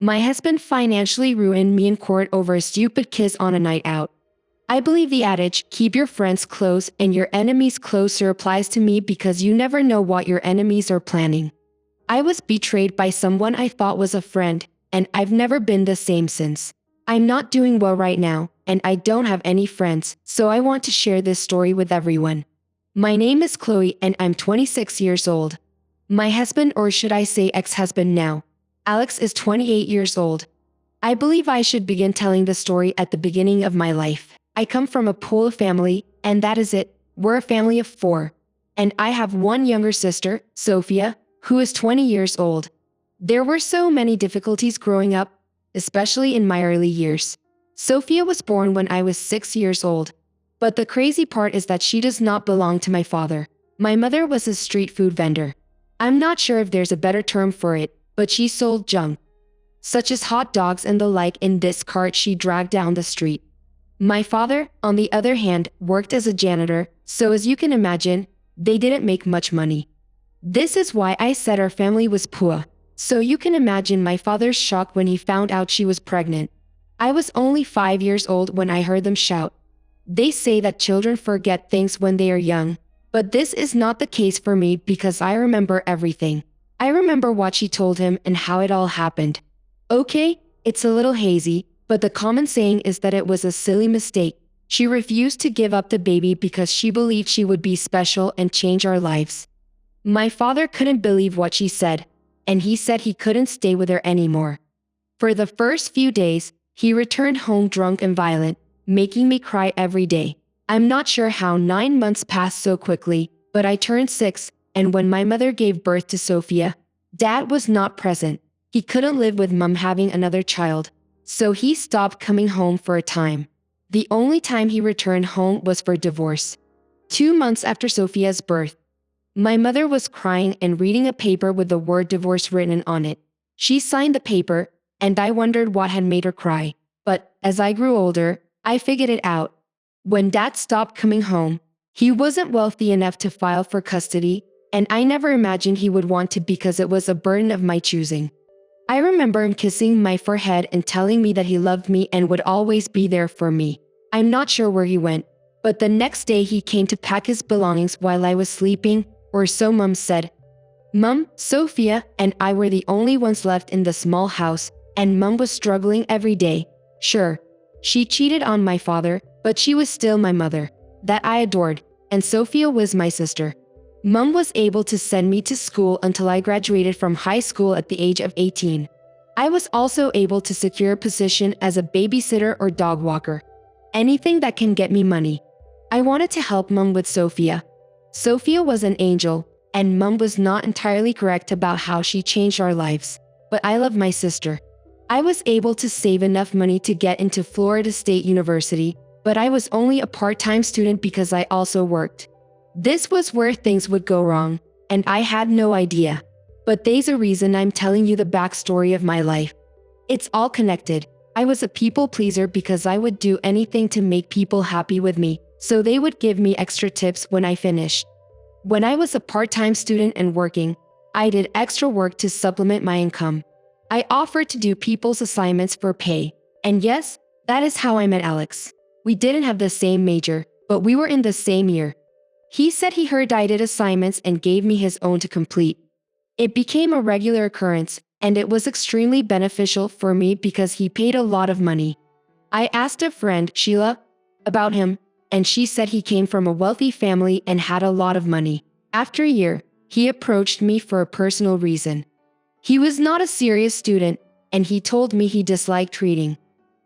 My husband financially ruined me in court over a stupid kiss on a night out. I believe the adage, keep your friends close and your enemies closer applies to me because you never know what your enemies are planning. I was betrayed by someone I thought was a friend, and I've never been the same since. I'm not doing well right now, and I don't have any friends, so I want to share this story with everyone. My name is Chloe and I'm 26 years old. My husband, or should I say ex-husband now, Alex, is 28 years old. I believe I should begin telling the story at the beginning of my life. I come from a poor family, and that is it. We're a family of 4. And I have one younger sister, Sophia, who is 20 years old. There were so many difficulties growing up, especially in my early years. Sophia was born when I was 6 years old. But the crazy part is that she does not belong to my father. My mother was a street food vendor. I'm not sure if there's a better term for it, but she sold junk, such as hot dogs and the like, in this cart she dragged down the street. My father, on the other hand, worked as a janitor, so as you can imagine, they didn't make much money. This is why I said our family was poor. So you can imagine my father's shock when he found out she was pregnant. I was only 5 years old when I heard them shout. They say that children forget things when they are young, but this is not the case for me because I remember everything. I remember what she told him and how it all happened. Okay, it's a little hazy, but the common saying is that it was a silly mistake. She refused to give up the baby because she believed she would be special and change our lives. My father couldn't believe what she said, and he said he couldn't stay with her anymore. For the first few days, he returned home drunk and violent, making me cry every day. I'm not sure how 9 months passed so quickly, but I turned 6, and when my mother gave birth to Sophia, Dad was not present. He couldn't live with Mom having another child, so he stopped coming home for a time. The only time he returned home was for divorce. 2 months after Sophia's birth, my mother was crying and reading a paper with the word divorce written on it. She signed the paper, and I wondered what had made her cry. But as I grew older, I figured it out. When Dad stopped coming home, he wasn't wealthy enough to file for custody, and I never imagined he would want to because it was a burden of my choosing. I remember him kissing my forehead and telling me that he loved me and would always be there for me. I'm not sure where he went, but the next day he came to pack his belongings while I was sleeping, or so Mom said. Mom, Sophia, and I were the only ones left in the small house, and Mom was struggling every day. Sure, she cheated on my father, but she was still my mother, that I adored, and Sophia was my sister. Mom was able to send me to school until I graduated from high school at the age of 18. I was also able to secure a position as a babysitter or dog walker. Anything that can get me money. I wanted to help Mom with Sophia. Sophia was an angel, and Mom was not entirely correct about how she changed our lives. But I love my sister. I was able to save enough money to get into Florida State University, but I was only a part-time student because I also worked. This was where things would go wrong, and I had no idea. But there's a reason I'm telling you the backstory of my life. It's all connected. I was a people pleaser because I would do anything to make people happy with me, so they would give me extra tips when I finished. When I was a part-time student and working, I did extra work to supplement my income. I offered to do people's assignments for pay, and yes, that is how I met Alex. We didn't have the same major, but we were in the same year. He said he heard I did assignments and gave me his own to complete. It became a regular occurrence, and it was extremely beneficial for me because he paid a lot of money. I asked a friend, Sheila, about him, and she said he came from a wealthy family and had a lot of money. After a year, he approached me for a personal reason. He was not a serious student, and he told me he disliked reading.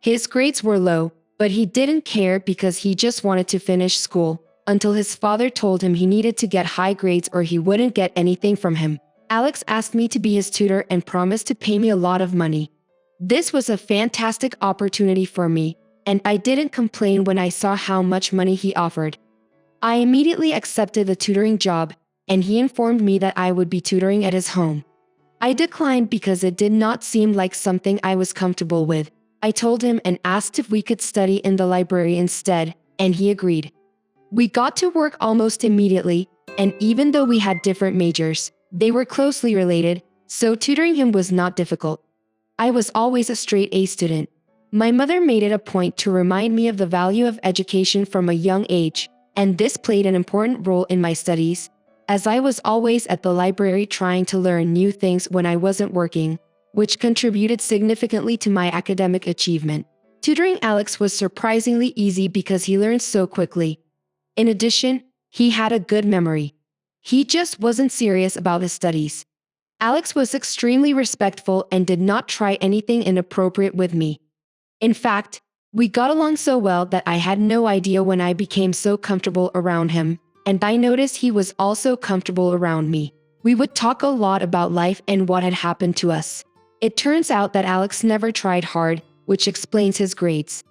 His grades were low, but he didn't care because he just wanted to finish school, until his father told him he needed to get high grades or he wouldn't get anything from him. Alex asked me to be his tutor and promised to pay me a lot of money. This was a fantastic opportunity for me, and I didn't complain when I saw how much money he offered. I immediately accepted the tutoring job, and he informed me that I would be tutoring at his home. I declined because it did not seem like something I was comfortable with. I told him and asked if we could study in the library instead, and he agreed. We got to work almost immediately, and even though we had different majors, they were closely related, so tutoring him was not difficult. I was always a straight A student. My mother made it a point to remind me of the value of education from a young age, and this played an important role in my studies, as I was always at the library trying to learn new things when I wasn't working, which contributed significantly to my academic achievement. Tutoring Alex was surprisingly easy because he learned so quickly. In addition, he had a good memory. He just wasn't serious about his studies. Alex was extremely respectful and did not try anything inappropriate with me. In fact, we got along so well that I had no idea when I became so comfortable around him, and I noticed he was also comfortable around me. We would talk a lot about life and what had happened to us. It turns out that Alex never tried hard, which explains his grades.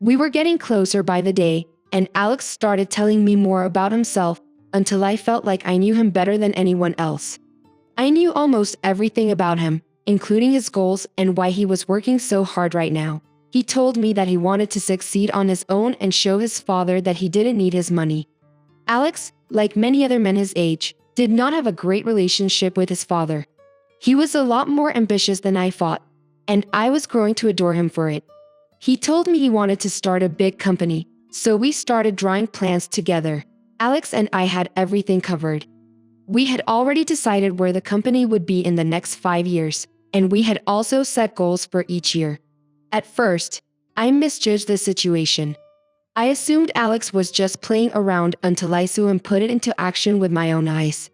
We were getting closer by the day, and Alex started telling me more about himself until I felt like I knew him better than anyone else. I knew almost everything about him, including his goals and why he was working so hard right now. He told me that he wanted to succeed on his own and show his father that he didn't need his money. Alex, like many other men his age, did not have a great relationship with his father. He was a lot more ambitious than I thought, and I was growing to adore him for it. He told me he wanted to start a big company, so we started drawing plans together. Alex and I had everything covered. We had already decided where the company would be in the next 5 years, and we had also set goals for each year. At first, I misjudged the situation. I assumed Alex was just playing around until I saw him put it into action with my own eyes.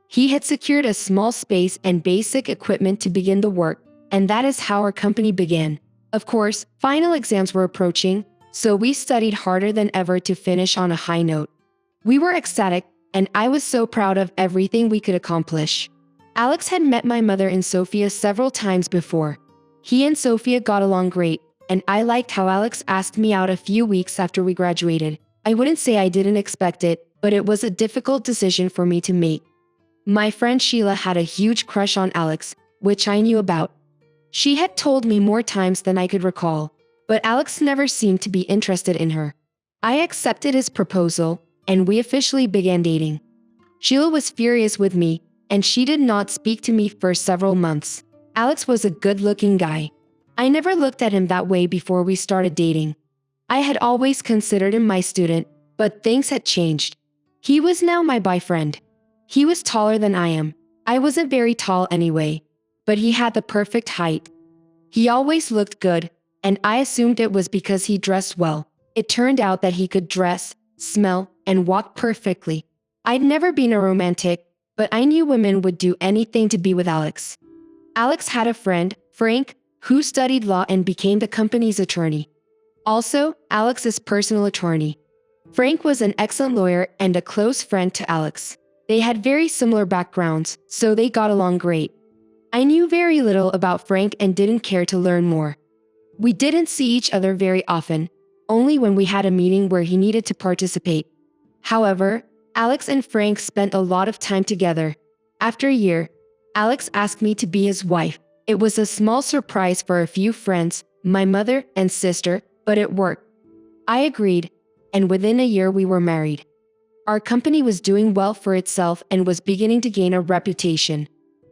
He had secured a small space and basic equipment to begin the work, and that is how our company began. Of course, final exams were approaching, so we studied harder than ever to finish on a high note. We were ecstatic, and I was so proud of everything we could accomplish. Alex had met my mother and Sophia several times before. He and Sophia got along great, and I liked how Alex asked me out a few weeks after we graduated. I wouldn't say I didn't expect it, but it was a difficult decision for me to make. My friend Sheila had a huge crush on Alex, which I knew about. She had told me more times than I could recall, but Alex never seemed to be interested in her. I accepted his proposal, and we officially began dating. Sheila was furious with me, and she did not speak to me for several months. Alex was a good-looking guy. I never looked at him that way before we started dating. I had always considered him my student, but things had changed. He was now my boyfriend. He was taller than I am. I wasn't very tall anyway, but he had the perfect height. He always looked good, and I assumed it was because he dressed well. It turned out that he could dress, smell, and walk perfectly. I'd never been a romantic, but I knew women would do anything to be with Alex. Alex had a friend, Frank, who studied law and became the company's attorney. Also, Alex's personal attorney. Frank was an excellent lawyer and a close friend to Alex. They had very similar backgrounds, so they got along great. I knew very little about Frank and didn't care to learn more. We didn't see each other very often, only when we had a meeting where he needed to participate. However, Alex and Frank spent a lot of time together. After a year, Alex asked me to be his wife. It was a small surprise for a few friends, my mother and sister, but it worked. I agreed, and within a year we were married. Our company was doing well for itself and was beginning to gain a reputation.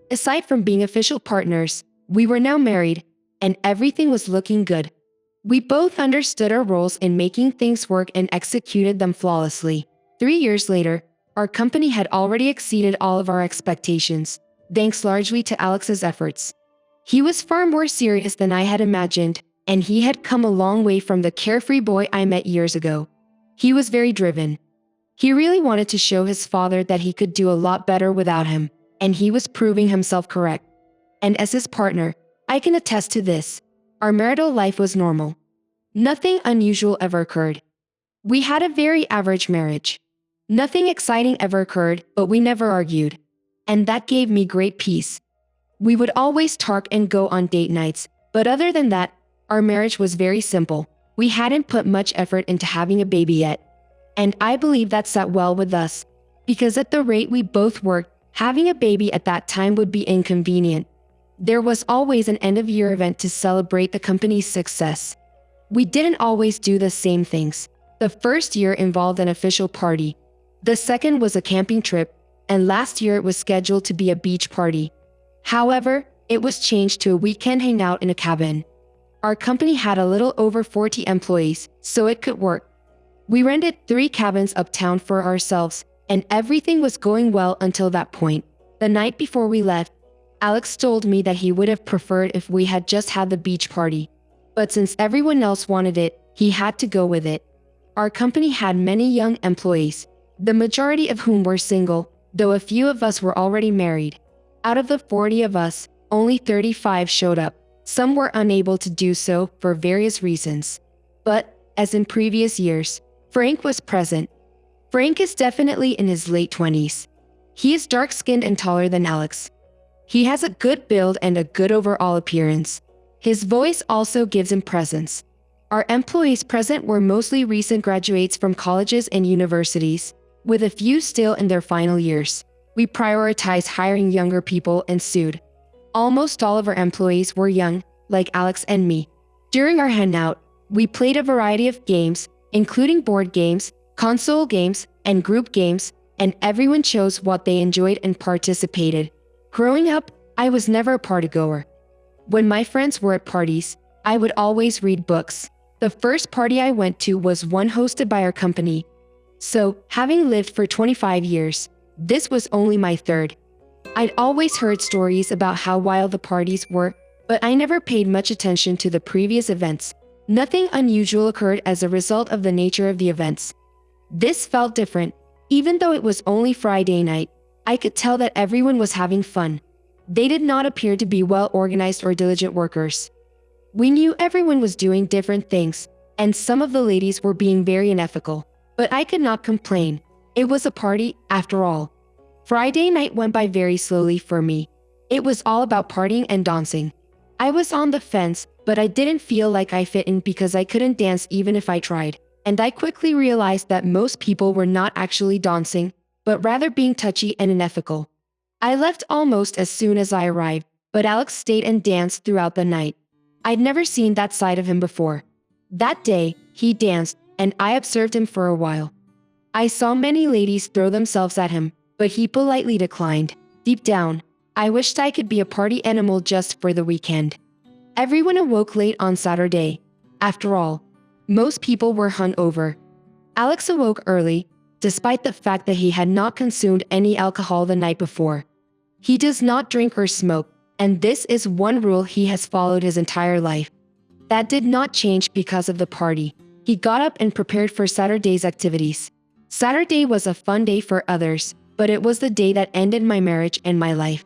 Aside from being official partners, we were now married, and everything was looking good. We both understood our roles in making things work and executed them flawlessly. 3 years later, our company had already exceeded all of our expectations, thanks largely to Alex's efforts. He was far more serious than I had imagined, and he had come a long way from the carefree boy I met years ago. He was very driven. He really wanted to show his father that he could do a lot better without him, and he was proving himself correct. And as his partner, I can attest to this. Our marital life was normal. Nothing unusual ever occurred. We had a very average marriage. Nothing exciting ever occurred, but we never argued. And that gave me great peace. We would always talk and go on date nights, but other than that, our marriage was very simple. We hadn't put much effort into having a baby yet. And I believe that sat well with us, because at the rate we both worked, having a baby at that time would be inconvenient. There was always an end-of-year event to celebrate the company's success. We didn't always do the same things. The first year involved an official party. The second was a camping trip, and last year it was scheduled to be a beach party. However, It was changed to a weekend hangout in a cabin. Our company had a little over 40 employees, so it could work. We rented 3 cabins uptown for ourselves, and everything was going well until that point. The night before we left, Alex told me that he would have preferred if we had just had the beach party. But since everyone else wanted it, he had to go with it. Our company had many young employees, the majority of whom were single, though a few of us were already married. Out of the 40 of us, only 35 showed up. Some were unable to do so for various reasons. But, as in previous years, Frank was present. Frank is definitely in his late 20s. He is dark-skinned and taller than Alex. He has a good build and a good overall appearance. His voice also gives him presence. Our employees present were mostly recent graduates from colleges and universities, with a few still in their final years. We prioritize hiring younger people and sued. Almost all of our employees were young, like Alex and me. During our hangout, we played a variety of games, including board games, console games, and group games, and everyone chose what they enjoyed and participated. Growing up, I was never a partygoer. When my friends were at parties, I would always read books. The first party I went to was one hosted by our company. So, having lived for 25 years, this was only my third. I'd always heard stories about how wild the parties were, but I never paid much attention to the previous events. Nothing unusual occurred as a result of the nature of the events. This felt different. Even though it was only Friday night, I could tell that everyone was having fun. They did not appear to be well-organized or diligent workers. We knew everyone was doing different things, and some of the ladies were being very unethical. But I could not complain. It was a party, after all. Friday night went by very slowly for me. It was all about partying and dancing. I was on the fence, but I didn't feel like I fit in because I couldn't dance even if I tried. And I quickly realized that most people were not actually dancing, but rather being touchy and unethical. I left almost as soon as I arrived, but Alex stayed and danced throughout the night. I'd never seen that side of him before. That day, he danced, and I observed him for a while. I saw many ladies throw themselves at him, but he politely declined. Deep down, I wished I could be a party animal just for the weekend. Everyone awoke late on Saturday. After all, most people were hungover. Alex awoke early, despite the fact that he had not consumed any alcohol the night before. He does not drink or smoke, and this is one rule he has followed his entire life. That did not change because of the party. He got up and prepared for Saturday's activities. Saturday was a fun day for others, but it was the day that ended my marriage and my life.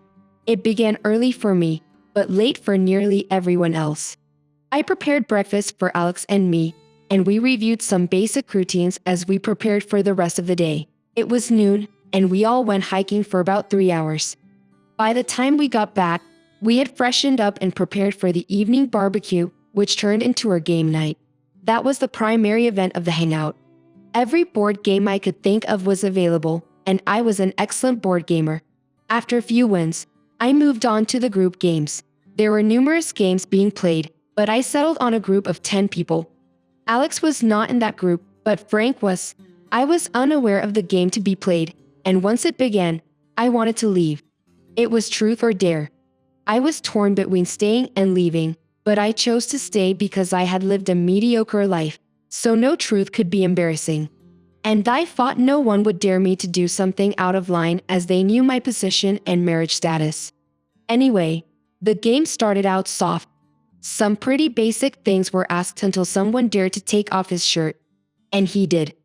It began early for me, but late for nearly everyone else. I prepared breakfast for Alex and me, and we reviewed some basic routines as we prepared for the rest of the day. It was noon, and we all went hiking for about 3 hours. By the time we got back, we had freshened up and prepared for the evening barbecue, which turned into our game night. That was the primary event of the hangout. Every board game I could think of was available, and I was an excellent board gamer. After a few wins, I moved on to the group games. There were numerous games being played, but I settled on a group of 10 people. Alex was not in that group, but Frank was. I was unaware of the game to be played, and once it began, I wanted to leave. It was truth or dare. I was torn between staying and leaving, but I chose to stay because I had lived a mediocre life, so no truth could be embarrassing. And I thought no one would dare me to do something out of line as they knew my position and marriage status. Anyway, the game started out soft. Some pretty basic things were asked until someone dared to take off his shirt. And he did.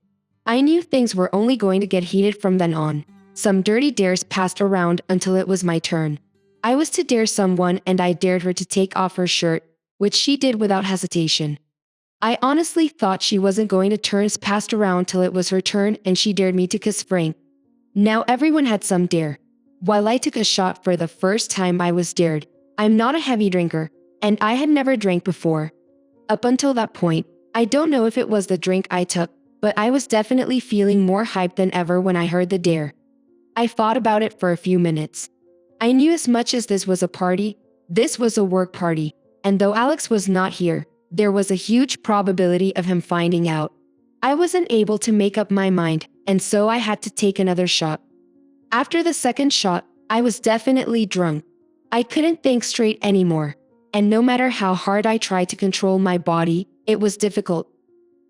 I knew things were only going to get heated from then on. Some dirty dares passed around until it was my turn. I was to dare someone and I dared her to take off her shirt, which she did without hesitation. I honestly thought she wasn't going to turns passed around till it was her turn and she dared me to kiss Frank. Now everyone had some dare. While I took a shot for the first time I was dared. I'm not a heavy drinker, and I had never drank before. Up until that point, I don't know if it was the drink I took, but I was definitely feeling more hyped than ever when I heard the dare. I thought about it for a few minutes. I knew as much as this was a party, this was a work party, and though Alex was not here, there was a huge probability of him finding out. I wasn't able to make up my mind, and so I had to take another shot. After the second shot, I was definitely drunk. I couldn't think straight anymore. And no matter how hard I tried to control my body, it was difficult.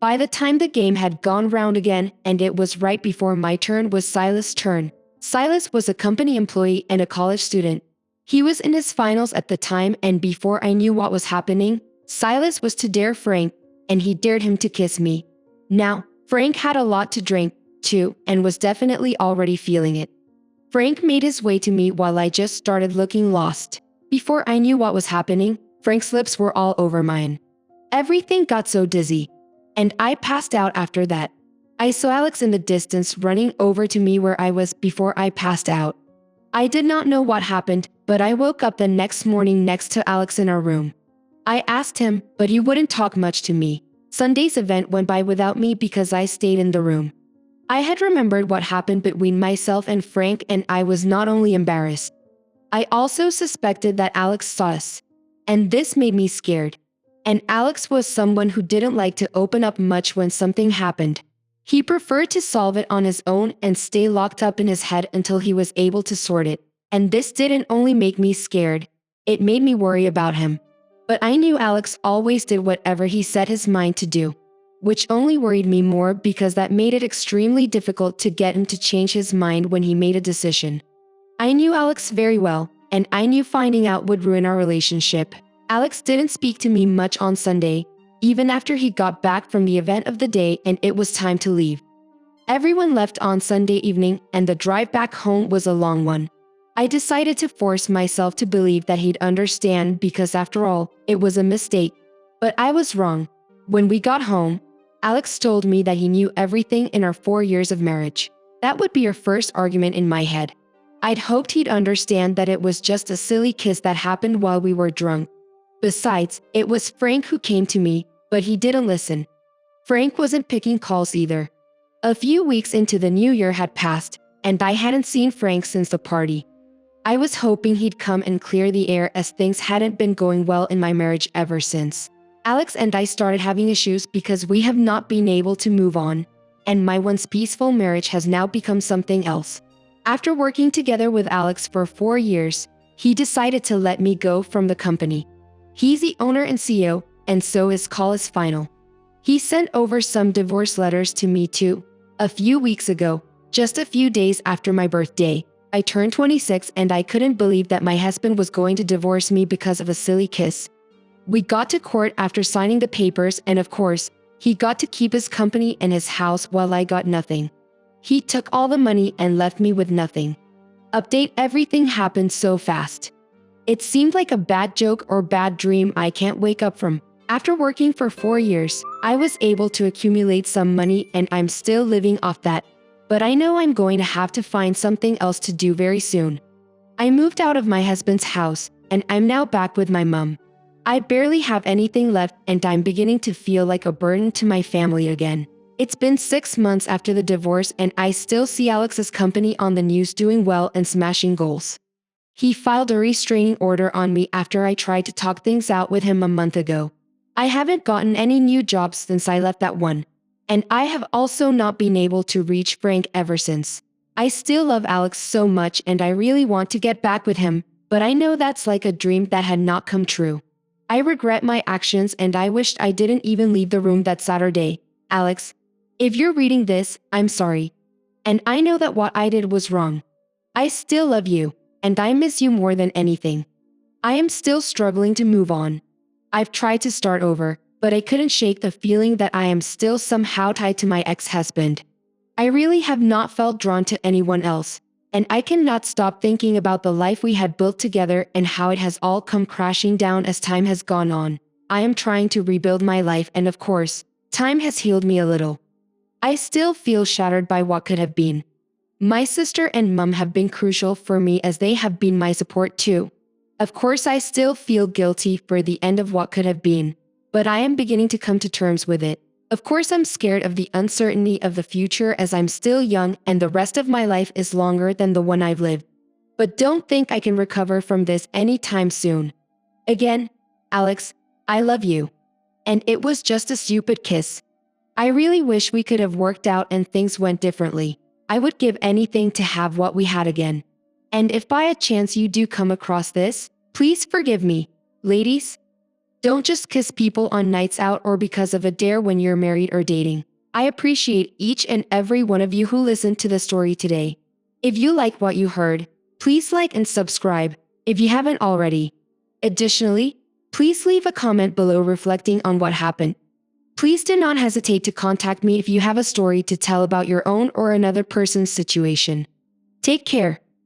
By the time the game had gone round again and it was right before my turn was Silas' turn. Silas was a company employee and a college student. He was in his finals at the time, and before I knew what was happening, Silas was to dare Frank, and he dared him to kiss me. Now, Frank had a lot to drink, too, and was definitely already feeling it. Frank made his way to me while I just started looking lost. Before I knew what was happening, Frank's lips were all over mine. Everything got so dizzy, and I passed out after that. I saw Alex in the distance running over to me where I was before I passed out. I did not know what happened, but I woke up the next morning next to Alex in our room. I asked him, but he wouldn't talk much to me. Sunday's event went by without me because I stayed in the room. I had remembered what happened between myself and Frank, and I was not only embarrassed. I also suspected that Alex saw us. And this made me scared. And Alex was someone who didn't like to open up much when something happened. He preferred to solve it on his own and stay locked up in his head until he was able to sort it. And this didn't only make me scared, it made me worry about him. But I knew Alex always did whatever he set his mind to do, which only worried me more because that made it extremely difficult to get him to change his mind when he made a decision. I knew Alex very well, and I knew finding out would ruin our relationship. Alex didn't speak to me much on Sunday, even after he got back from the event of the day and it was time to leave. Everyone left on Sunday evening, and the drive back home was a long one. I decided to force myself to believe that he'd understand because, after all, it was a mistake. But I was wrong. When we got home, Alex told me that he knew everything in our 4 years of marriage. That would be our first argument in my head. I'd hoped he'd understand that it was just a silly kiss that happened while we were drunk. Besides, it was Frank who came to me, but he didn't listen. Frank wasn't picking calls either. A few weeks into the new year had passed, and I hadn't seen Frank since the party. I was hoping he'd come and clear the air as things hadn't been going well in my marriage ever since. Alex and I started having issues because we have not been able to move on, and my once peaceful marriage has now become something else. After working together with Alex for 4 years, he decided to let me go from the company. He's the owner and CEO, and so his call is final. He sent over some divorce letters to me too. A few weeks ago, just a few days after my birthday, I turned 26 and I couldn't believe that my husband was going to divorce me because of a silly kiss. We got to court after signing the papers, and of course, he got to keep his company and his house while I got nothing. He took all the money and left me with nothing. Update: everything happened so fast. It seemed like a bad joke or bad dream I can't wake up from. After working for 4 years, I was able to accumulate some money and I'm still living off that. But I know I'm going to have to find something else to do very soon. I moved out of my husband's house and I'm now back with my mom. I barely have anything left and I'm beginning to feel like a burden to my family again. It's been 6 months after the divorce and I still see Alex's company on the news doing well and smashing goals. He filed a restraining order on me after I tried to talk things out with him a month ago. I haven't gotten any new jobs since I left that one. And I have also not been able to reach Frank ever since. I still love Alex so much and I really want to get back with him, but I know that's like a dream that had not come true. I regret my actions and I wished I didn't even leave the room that Saturday. Alex, if you're reading this, I'm sorry. And I know that what I did was wrong. I still love you, and I miss you more than anything. I am still struggling to move on. I've tried to start over, but I couldn't shake the feeling that I am still somehow tied to my ex-husband. I really have not felt drawn to anyone else, and I cannot stop thinking about the life we had built together and how it has all come crashing down as time has gone on. I am trying to rebuild my life, and of course, time has healed me a little. I still feel shattered by what could have been. My sister and mom have been crucial for me as they have been my support too. Of course, I still feel guilty for the end of what could have been, but I am beginning to come to terms with it. Of course, I'm scared of the uncertainty of the future as I'm still young and the rest of my life is longer than the one I've lived. But don't think I can recover from this anytime soon. Again, Alex, I love you. And it was just a stupid kiss. I really wish we could have worked out and things went differently. I would give anything to have what we had again. And if by a chance you do come across this, Please forgive me. Ladies, don't just kiss people on nights out or because of a dare when you're married or dating. I appreciate each and every one of you who listened to the story today. If you like what you heard, please like and subscribe if you haven't already. Additionally, please leave a comment below reflecting on what happened. Please do not hesitate to contact me if you have a story to tell about your own or another person's situation. Take care.